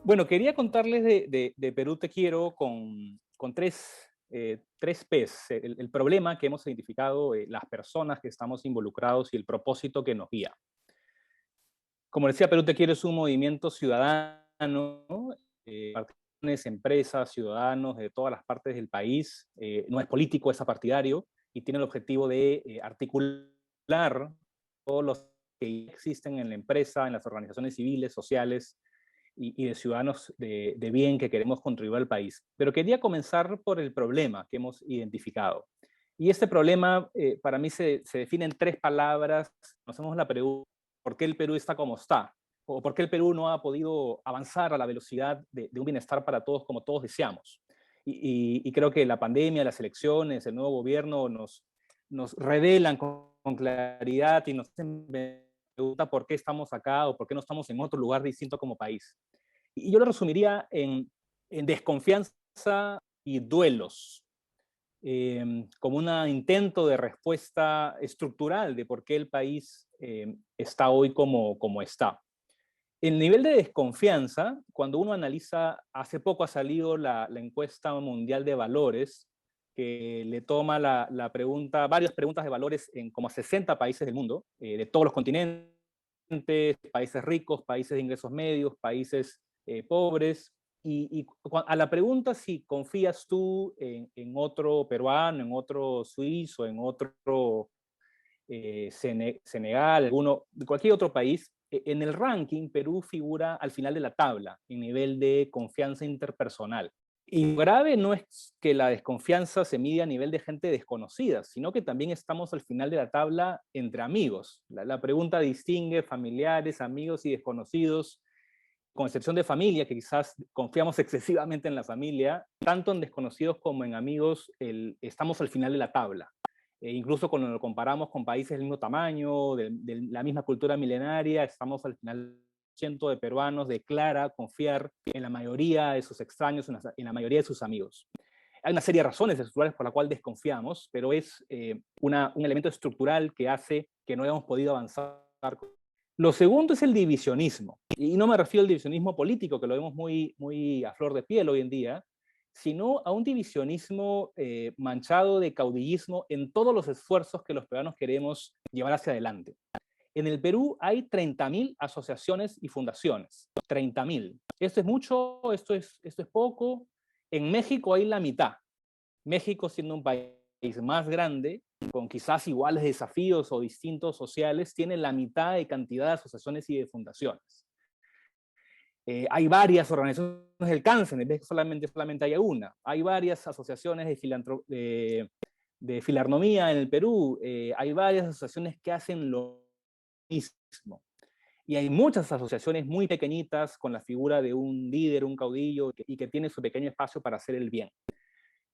Bueno, quería contarles de Perú Te Quiero con tres P's. El problema que hemos identificado, las personas que estamos involucrados y el propósito que nos guía. Como decía, Perú Te Quiero es un movimiento ciudadano, partidos, empresas, ciudadanos de todas las partes del país. No es político, es apartidario y tiene el objetivo de articular todos los que existen en la empresa, en las organizaciones civiles, sociales, y de ciudadanos de bien que queremos contribuir al país. Pero quería comenzar por el problema que hemos identificado. Y este problema para mí se define en tres palabras. Nos hacemos la pregunta, ¿por qué el Perú está como está? ¿O por qué el Perú no ha podido avanzar a la velocidad de un bienestar para todos como todos deseamos? Y creo que la pandemia, las elecciones, el nuevo gobierno nos revelan con claridad y nos hacen pregunta por qué estamos acá o por qué no estamos en otro lugar distinto como país. Y yo lo resumiría en desconfianza y duelos, como un intento de respuesta estructural de por qué el país está hoy como está. El nivel de desconfianza, cuando uno analiza, hace poco ha salido la encuesta mundial de valores, que le toma pregunta, varias preguntas de valores en como 60 países del mundo, de todos los continentes, países ricos, países de ingresos medios, países pobres, a la pregunta si confías tú en otro peruano, en otro suizo, en otro Senegal, de cualquier otro país, en el ranking Perú figura al final de la tabla en nivel de confianza interpersonal. Y lo grave no es que la desconfianza se mide a nivel de gente desconocida, sino que también estamos al final de la tabla entre amigos. La pregunta distingue familiares, amigos y desconocidos, con excepción de familia, que quizás confiamos excesivamente en la familia, tanto en desconocidos como en amigos, estamos al final de la tabla. Incluso cuando lo comparamos con países del mismo tamaño, de la misma cultura milenaria, estamos al final ciento de peruanos declara confiar en la mayoría de sus extraños, en la mayoría de sus amigos. Hay una serie de razones estructurales por la cual desconfiamos, pero es un elemento estructural que hace que no hayamos podido avanzar. Lo segundo es el divisionismo, y no me refiero al divisionismo político, que lo vemos muy a flor de piel hoy en día, sino a un divisionismo manchado de caudillismo en todos los esfuerzos que los peruanos queremos llevar hacia adelante. En el Perú hay 30.000 asociaciones y fundaciones. 30.000. ¿Esto es mucho? ¿Esto es poco? En México hay la mitad. México, siendo un país más grande, con quizás iguales desafíos o distintos sociales, tiene la mitad de cantidad de asociaciones y de fundaciones. Hay varias organizaciones del cáncer, en vez de solamente haya una. Hay varias asociaciones de filarnomía en el Perú. Hay varias asociaciones que hacen lo mismo. Y hay muchas asociaciones muy pequeñitas con la figura de un líder, un caudillo, y que tiene su pequeño espacio para hacer el bien.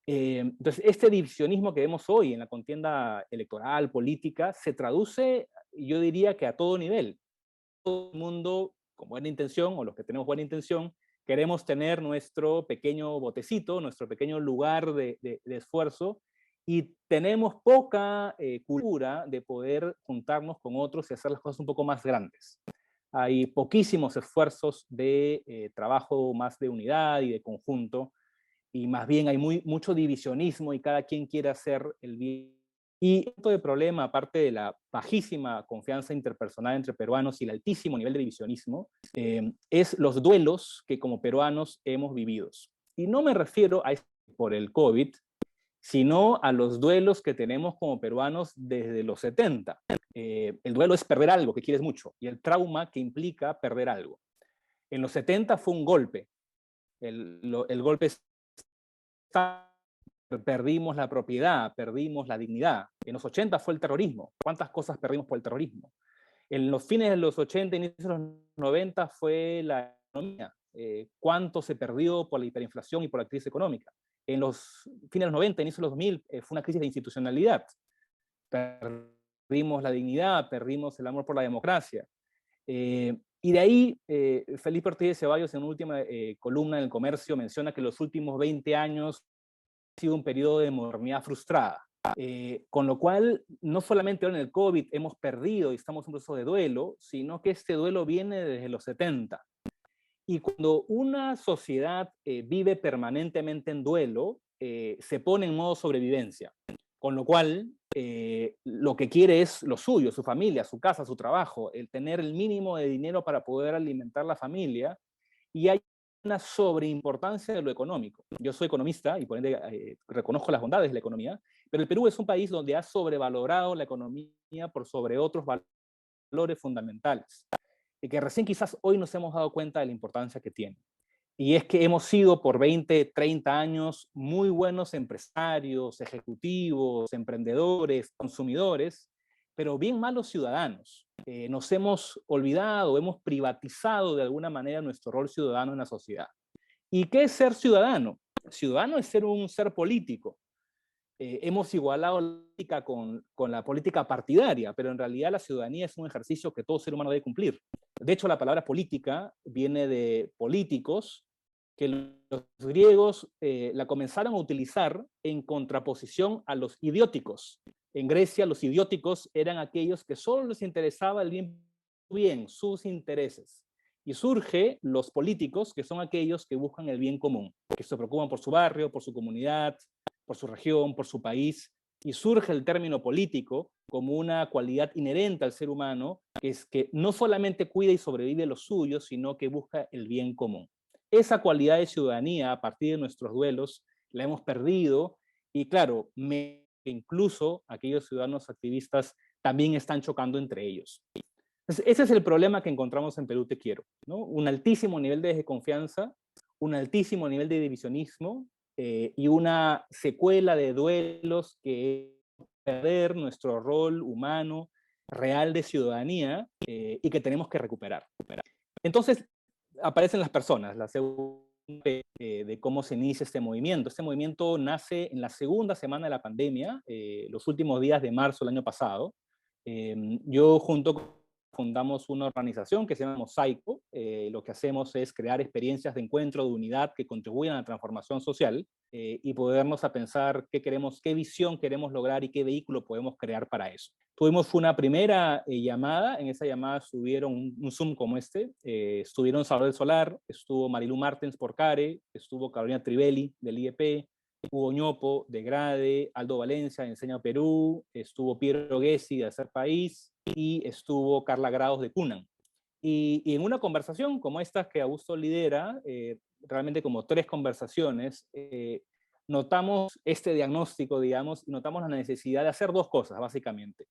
Entonces, este divisionismo que vemos hoy en la contienda electoral, política, se traduce, yo diría que a todo nivel. Todo el mundo con buena intención, o los que tenemos buena intención, queremos tener nuestro pequeño botecito, nuestro pequeño lugar de esfuerzo, y tenemos poca cultura de poder juntarnos con otros y hacer las cosas un poco más grandes. Hay poquísimos esfuerzos de trabajo más de unidad y de conjunto, y más bien hay mucho divisionismo y cada quien quiere hacer el bien. Y esto de problema, aparte de la bajísima confianza interpersonal entre peruanos y el altísimo nivel de divisionismo, es los duelos que como peruanos hemos vivido. Y no me refiero a esto por el COVID, sino a los duelos que tenemos como peruanos desde los 70. El duelo es perder algo que quieres mucho, y el trauma que implica perder algo. En los 70 fue un golpe. El golpe perdimos la propiedad, perdimos la dignidad. En los 80 fue el terrorismo. ¿Cuántas cosas perdimos por el terrorismo? En los fines de los 80, inicios de los 90 fue la economía. ¿Cuánto se perdió por la hiperinflación y por la crisis económica? En los fines de los 90, inicios de los 2000, fue una crisis de institucionalidad. Perdimos la dignidad, perdimos el amor por la democracia. Y de ahí, Felipe Ortiz de Ceballos, en una última columna en El Comercio, menciona que los últimos 20 años ha sido un periodo de modernidad frustrada. Con lo cual, no solamente ahora en el COVID hemos perdido y estamos en un proceso de duelo, sino que este duelo viene desde los 70. Y cuando una sociedad vive permanentemente en duelo, se pone en modo sobrevivencia, con lo cual lo que quiere es lo suyo, su familia, su casa, su trabajo, el tener el mínimo de dinero para poder alimentar la familia, y hay una sobreimportancia de lo económico. Yo soy economista y por ende reconozco las bondades de la economía, pero el Perú es un país donde ha sobrevalorado la economía por sobre otros valores fundamentales, y que recién quizás hoy nos hemos dado cuenta de la importancia que tiene. Y es que hemos sido por 20, 30 años muy buenos empresarios, ejecutivos, emprendedores, consumidores, pero bien malos ciudadanos. Nos hemos olvidado, hemos privatizado de alguna manera nuestro rol ciudadano en la sociedad. ¿Y qué es ser ciudadano? Ciudadano es ser un ser político. Hemos igualado la política con la política partidaria, pero en realidad la ciudadanía es un ejercicio que todo ser humano debe cumplir. De hecho, la palabra política viene de políticos, que los griegos la comenzaron a utilizar en contraposición a los idióticos. En Grecia, los idióticos eran aquellos que solo les interesaba el bien, sus intereses. Y surge los políticos, que son aquellos que buscan el bien común, que se preocupan por su barrio, por su comunidad, por su región, por su país, y surge el término político como una cualidad inherente al ser humano, que es que no solamente cuida y sobrevive lo suyo, sino que busca el bien común. Esa cualidad de ciudadanía, a partir de nuestros duelos, la hemos perdido, y claro, incluso aquellos ciudadanos activistas también están chocando entre ellos. Entonces, ese es el problema que encontramos en Perú Te Quiero, ¿no? Un altísimo nivel de desconfianza, un altísimo nivel de divisionismo, y una secuela de duelos que es perder nuestro rol humano real de ciudadanía, y que tenemos que recuperar. Entonces aparecen las personas, la segunda de cómo se inicia este movimiento. Este movimiento nace en la segunda semana de la pandemia, los últimos días de marzo del año pasado. Yo junto con fundamos una organización que se llama Mosaico. Lo que hacemos es crear experiencias de encuentro, de unidad que contribuyan a la transformación social, y podernos a pensar qué queremos, qué visión queremos lograr y qué vehículo podemos crear para eso. Tuvimos una primera llamada. En esa llamada estuvieron un Zoom como este, estuvieron Salvador Solar, estuvo Marilu Martens por CARE, estuvo Carolina Trivelli del IEP, Hugo Ñopo de GRADE, Aldo Valencia de Enseña Perú, estuvo Piero Gessi de Hacer País, y estuvo Carla Grados de CUNAM. Y en una conversación como esta que Augusto lidera, realmente como 3 conversaciones, notamos este diagnóstico, digamos, y notamos la necesidad de hacer 2 cosas, básicamente.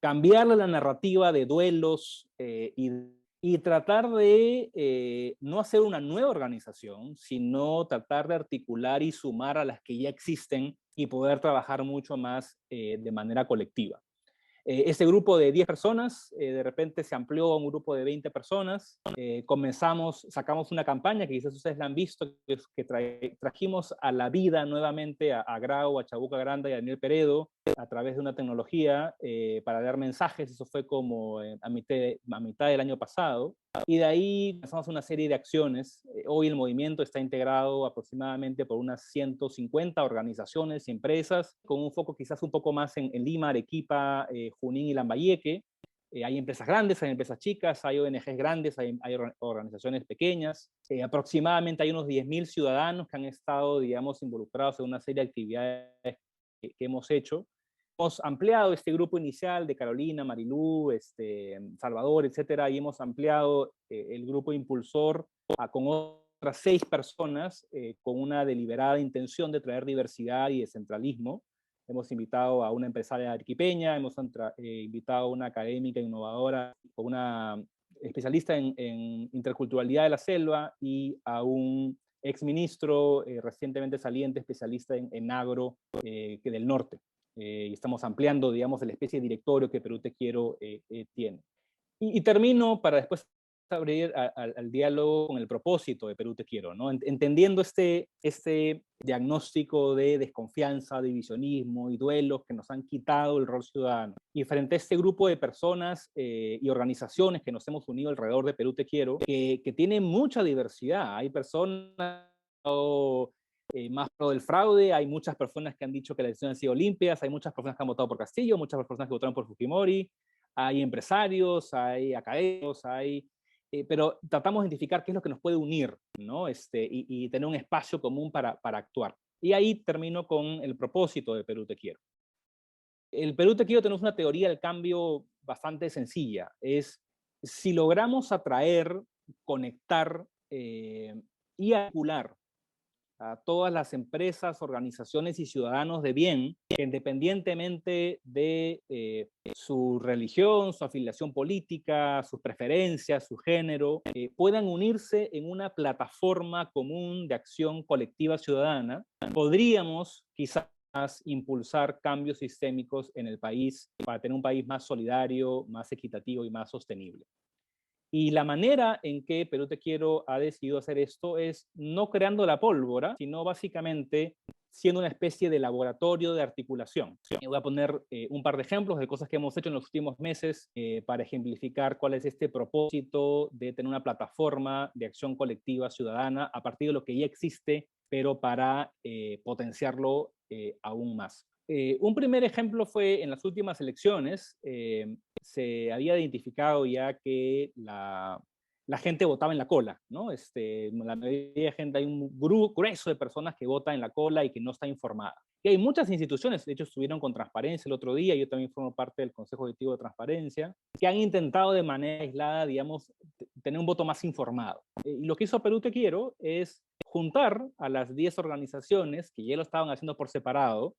Cambiarle la narrativa de duelos, y tratar de no hacer una nueva organización, sino tratar de articular y sumar a las que ya existen y poder trabajar mucho más de manera colectiva. Este grupo de 10 personas de repente se amplió a un grupo de 20 personas. Sacamos una campaña que quizás ustedes la han visto, que trajimos a la vida nuevamente a Grau, a Chabuca Granda y a Daniel Peredo a través de una tecnología para dar mensajes. Eso fue como a mitad del año pasado. Y de ahí empezamos una serie de acciones. Hoy el movimiento está integrado aproximadamente por unas 150 organizaciones y empresas, con un foco quizás un poco más en Lima, Arequipa, Junín y Lambayeque. Hay empresas grandes, hay empresas chicas, hay ONGs grandes, hay organizaciones pequeñas. Aproximadamente hay unos 10.000 ciudadanos que han estado, digamos, involucrados en una serie de actividades que hemos hecho. Hemos ampliado este grupo inicial de Carolina, Marilú, Salvador, etcétera, y hemos ampliado el grupo impulsor con otras 6 personas, con una deliberada intención de traer diversidad y descentralismo. Hemos invitado a una empresaria arequipeña, hemos invitado a una académica innovadora, una especialista en interculturalidad de la selva, y a un exministro recientemente saliente, especialista en agro, que del norte. Y estamos ampliando, digamos, la especie de directorio que Perú Te Quiero tiene. Y termino para después abrir al diálogo con el propósito de Perú Te Quiero, ¿no? Entendiendo este diagnóstico de desconfianza, divisionismo y duelos que nos han quitado el rol ciudadano. Y frente a este grupo de personas y organizaciones que nos hemos unido alrededor de Perú Te Quiero, que tiene mucha diversidad. Hay personas más pro del fraude, hay muchas personas que han dicho que las elecciones han sido limpias, hay muchas personas que han votado por Castillo, muchas personas que votaron por Fujimori, hay empresarios, hay académicos, hay pero tratamos de identificar qué es lo que nos puede unir, ¿no? Y tener un espacio común para actuar. Y ahí termino con el propósito de Perú Te Quiero. El Perú Te Quiero tenemos una teoría del cambio bastante sencilla. Es si logramos atraer, conectar y articular a todas las empresas, organizaciones y ciudadanos de bien, que independientemente de su religión, su afiliación política, sus preferencias, su género, puedan unirse en una plataforma común de acción colectiva ciudadana, podríamos quizás impulsar cambios sistémicos en el país para tener un país más solidario, más equitativo y más sostenible. Y la manera en que Perú Te Quiero ha decidido hacer esto es no creando la pólvora, sino básicamente siendo una especie de laboratorio de articulación. Voy a poner un par de ejemplos de cosas que hemos hecho en los últimos meses para ejemplificar cuál es este propósito de tener una plataforma de acción colectiva ciudadana a partir de lo que ya existe, pero para potenciarlo aún más. Un primer ejemplo fue en las últimas elecciones. Se había identificado ya que la gente votaba en la cola, ¿no? La mayoría de gente, hay un grueso de personas que vota en la cola y que no está informada. Y hay muchas instituciones, de hecho estuvieron con Transparencia el otro día, yo también formo parte del Consejo Directivo de Transparencia, que han intentado de manera aislada, digamos, tener un voto más informado. Y lo que hizo Perú Te Quiero es juntar a las 10 organizaciones que ya lo estaban haciendo por separado,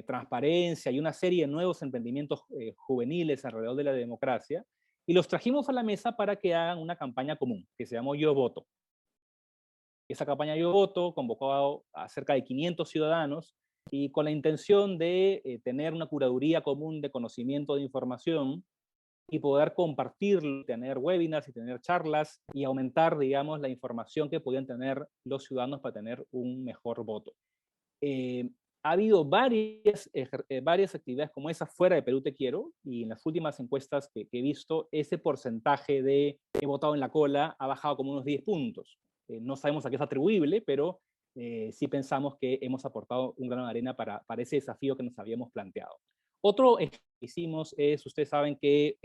Transparencia y una serie de nuevos emprendimientos juveniles alrededor de la democracia, y los trajimos a la mesa para que hagan una campaña común, que se llamó Yo Voto. Esa campaña Yo Voto convocó a cerca de 500 ciudadanos y con la intención de tener una curaduría común de conocimiento de información y poder compartirlo, tener webinars y tener charlas y aumentar, digamos, la información que podían tener los ciudadanos para tener un mejor voto. Ha habido varias actividades como esa fuera de Perú Te Quiero, y en las últimas encuestas que he visto, ese porcentaje de he votado en la cola ha bajado como unos 10 puntos. No sabemos a qué es atribuible, pero sí pensamos que hemos aportado un grano de arena para ese desafío que nos habíamos planteado. Otro que hicimos es, ustedes saben que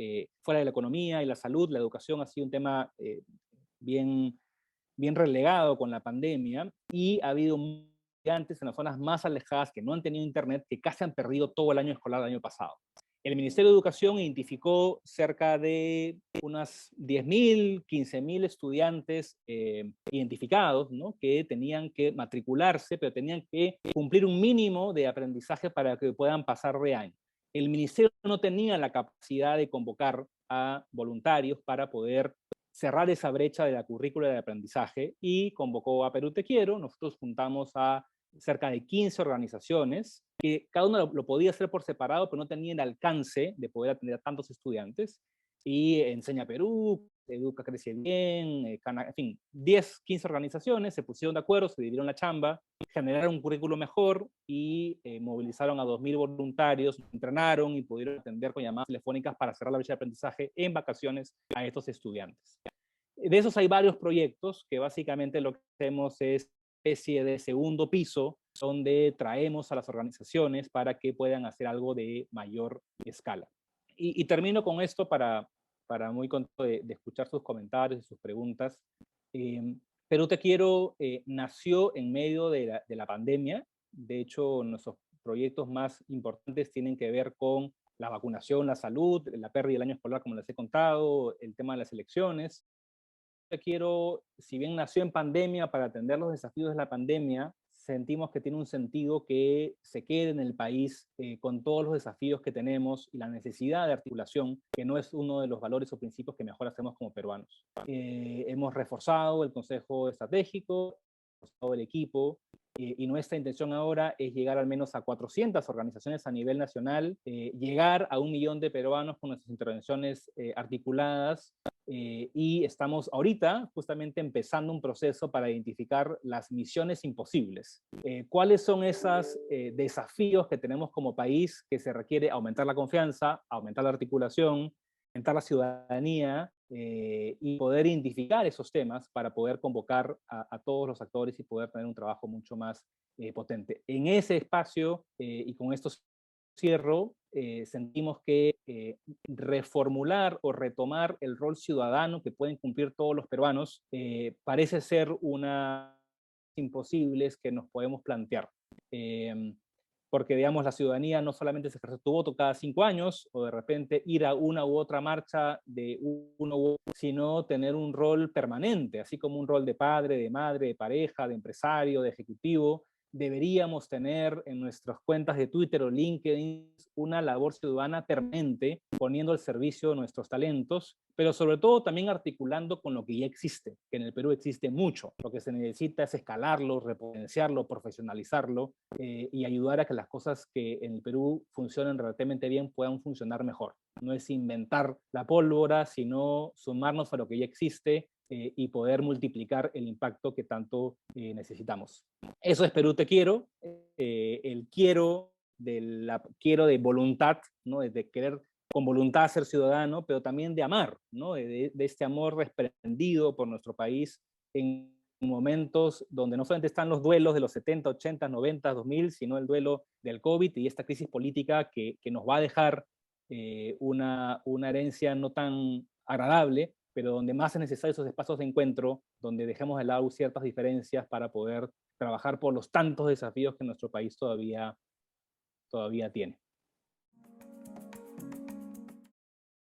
fuera de la economía y la salud, la educación ha sido un tema bien relegado con la pandemia, y ha habido antes en las zonas más alejadas que no han tenido internet, que casi han perdido todo el año escolar del año pasado. El Ministerio de Educación identificó cerca de unas 10.000, 15.000 estudiantes identificados, ¿no? Que tenían que matricularse, pero tenían que cumplir un mínimo de aprendizaje para que puedan pasar de año. El Ministerio no tenía la capacidad de convocar a voluntarios para poder cerrar esa brecha de la currícula de aprendizaje y convocó a Perú Te Quiero. Nosotros juntamos a cerca de 15 organizaciones, que cada uno lo podía hacer por separado, pero no tenía el alcance de poder atender a tantos estudiantes. Y Enseña Perú, Educa Crece Bien, en fin, 10, 15 organizaciones se pusieron de acuerdo, se dividieron la chamba, generaron un currículo mejor y movilizaron a 2.000 voluntarios, entrenaron y pudieron atender con llamadas telefónicas para cerrar la brecha de aprendizaje en vacaciones a estos estudiantes. De esos hay varios proyectos que básicamente lo que hacemos es especie de segundo piso donde traemos a las organizaciones para que puedan hacer algo de mayor escala. Y termino con esto para muy contento de escuchar sus comentarios y sus preguntas. Perú Te Quiero nació en medio de la pandemia. De hecho, nuestros proyectos más importantes tienen que ver con la vacunación, la salud, la pérdida del año escolar, como les he contado, el tema de las elecciones. Te Quiero, si bien nació en pandemia para atender los desafíos de la pandemia, sentimos que tiene un sentido que se quede en el país con todos los desafíos que tenemos y la necesidad de articulación, que no es uno de los valores o principios que mejor hacemos como peruanos. Hemos reforzado el Consejo Estratégico, reforzado el equipo, y nuestra intención ahora es llegar al menos a 400 organizaciones a nivel nacional, llegar a 1 millón de peruanos con nuestras intervenciones articuladas, y estamos ahorita justamente empezando un proceso para identificar las misiones imposibles. ¿Cuáles son esos desafíos que tenemos como país que se requiere aumentar la confianza, aumentar la articulación, aumentar la ciudadanía, y poder identificar esos temas para poder convocar a todos los actores y poder tener un trabajo mucho más potente? En ese espacio, y con esto cierro, sentimos que reformular o retomar el rol ciudadano que pueden cumplir todos los peruanos parece ser una imposibles que nos podemos plantear. Porque, digamos, la ciudadanía no solamente se ejerce tu voto cada 5 años, o de repente ir a una u otra marcha de uno u otro, sino tener un rol permanente, así como un rol de padre, de madre, de pareja, de empresario, de ejecutivo. Deberíamos tener en nuestras cuentas de Twitter o LinkedIn una labor ciudadana permanente, poniendo al servicio nuestros talentos, pero sobre todo también articulando con lo que ya existe, que en el Perú existe mucho. Lo que se necesita es escalarlo, repotenciarlo, profesionalizarlo, y ayudar a que las cosas que en el Perú funcionen relativamente bien puedan funcionar mejor. No es inventar la pólvora, sino sumarnos a lo que ya existe y poder multiplicar el impacto que tanto necesitamos. Eso es Perú Te Quiero. El quiero de voluntad, ¿no? De querer con voluntad ser ciudadano, pero también de amar, ¿no? De este amor desprendido por nuestro país en momentos donde no solamente están los duelos de los 70, 80, 90, 2000, sino el duelo del COVID y esta crisis política que nos va a dejar una herencia no tan agradable, pero donde más es necesario esos espacios de encuentro, donde dejemos de lado ciertas diferencias para poder trabajar por los tantos desafíos que nuestro país todavía tiene.